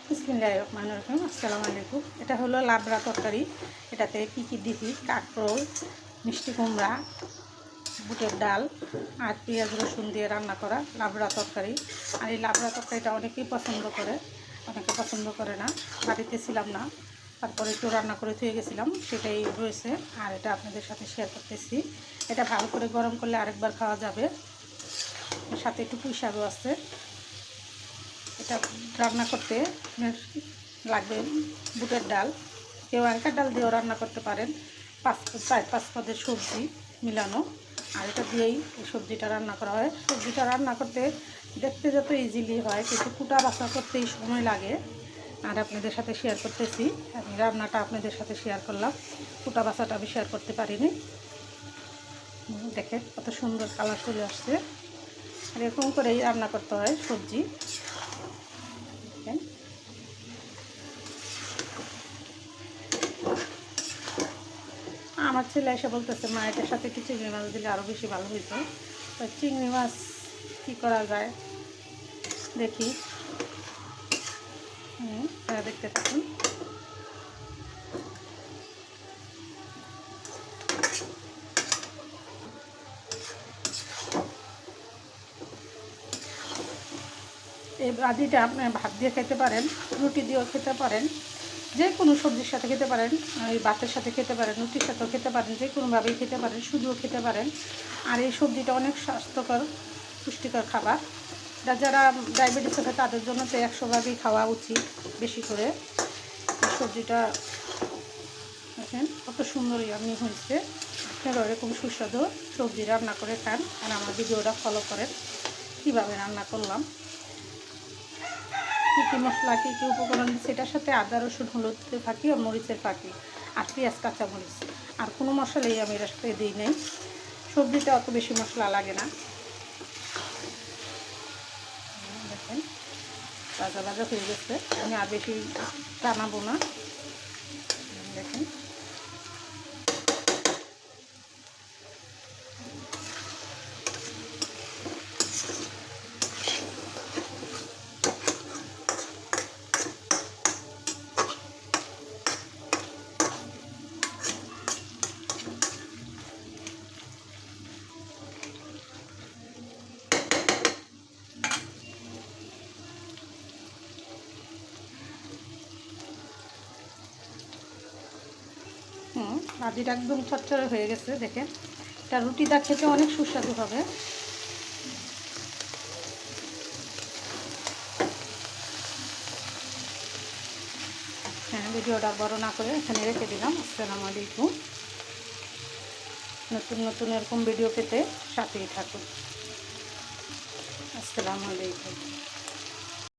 বিসমিল্লাহির রহমানির রহিম। আসসালামু আলাইকুম। এটা হলো লাবড়া তরকারি। এটাতে কী কী দিছি: কাঁকরোল, মিষ্টি কুমড়া, বুটের ডাল আর পেঁয়াজ রসুন দিয়ে রান্না করা লাবড়া তরকারি। আর এই লাবড়া তরকারিটা অনেকেই পছন্দ করে, অনেকে পছন্দ করে না। বাড়িতে ছিলাম না, তারপরে একটু রান্না করে থুয়ে গেছিলাম, সেটাই রয়েছে আর এটা আপনাদের সাথে শেয়ার করতেছি। এটা ভালো করে গরম করলে আরেকবার খাওয়া যাবে। এর সাথে একটু পুঁই শাকও আছে। এটা রান্না করতে লাগবে বুটের ডাল, কেউ আরেকটা ডাল দিয়েও রান্না করতে পারেন। 4-5 পদের সবজি মিলানো, আর এটা দিয়েই এই সবজিটা রান্না করা হয়। সবজিটা রান্না করতে দেখতে যত ইজিলি হয়, কিন্তু কুটা বাছা করতেই সময় লাগে। আর আপনাদের সাথে শেয়ার করতেছি, আমি রান্নাটা আপনাদের সাথে শেয়ার করলাম, কুটা বাছাটা আমি শেয়ার করতে পারিনি। দেখেন কত সুন্দর কালার চলে আসছে। এরকম করেই রান্না করতে হয় সবজি। আমার ছেলে এসে বলতেছে, মা এটার সাথে কি চিংড়ি মাছ দিলে আরও বেশি ভালো হইতো। তো চিংড়ি মাছ কী করা যায় দেখি, দেখতে থাকুন। এই ভাজিটা আপনার ভাত দিয়ে খেতে পারেন, রুটি দিয়েও খেতে পারেন, যে কোনো সবজির সাথে খেতে পারেন, এই ভাতের সাথে খেতে পারেন, রুটির সাথেও খেতে পারেন, যে কোনোভাবেই খেতে পারেন, শুধুও খেতে পারেন। আর এই সবজিটা অনেক স্বাস্থ্যকর, পুষ্টিকর খাবার। যারা ডায়াবেটিস আছে তাদের জন্য তো 100 ভাগই খাওয়া উচিত বেশি করে। এই সবজিটা দেখেন কত সুন্দরই আমি হয়েছে। আপনারা এরকম সুস্বাদু সবজি রান্না করে খান, আর আমার ভিডিওটা ফলো করেন কীভাবে রান্না করলাম, কী কী মশলা, কী কী উপকরণ দিচ্ছে। এটার সাথে আদা রসুন হলুদের ফাঁকি আর মরিচের ফাঁকি আর পেঁয়াজ কাঁচামরিচ, আর কোনো মশলাই আমি এটার সাথে দিই নাই। সবজিতে অত বেশি মশলা লাগে না। দেখেন ভাজা ভাজা হয়ে গেছে, আমি আর বেশি টানাবো না। দেখেন ভাজিটা একদম চচ্চড়ে হয়ে গেছে। দেখেন এটা রুটিটা খেতে অনেক সুস্বাদু হবে। ভিডিওটা বড় না করে এখানে রেখে দিলাম। আসসালামু আলাইকুম। নতুন নতুন এরকম ভিডিও পেতে সাথেই থাকুন। আসসালামু আলাইকুম।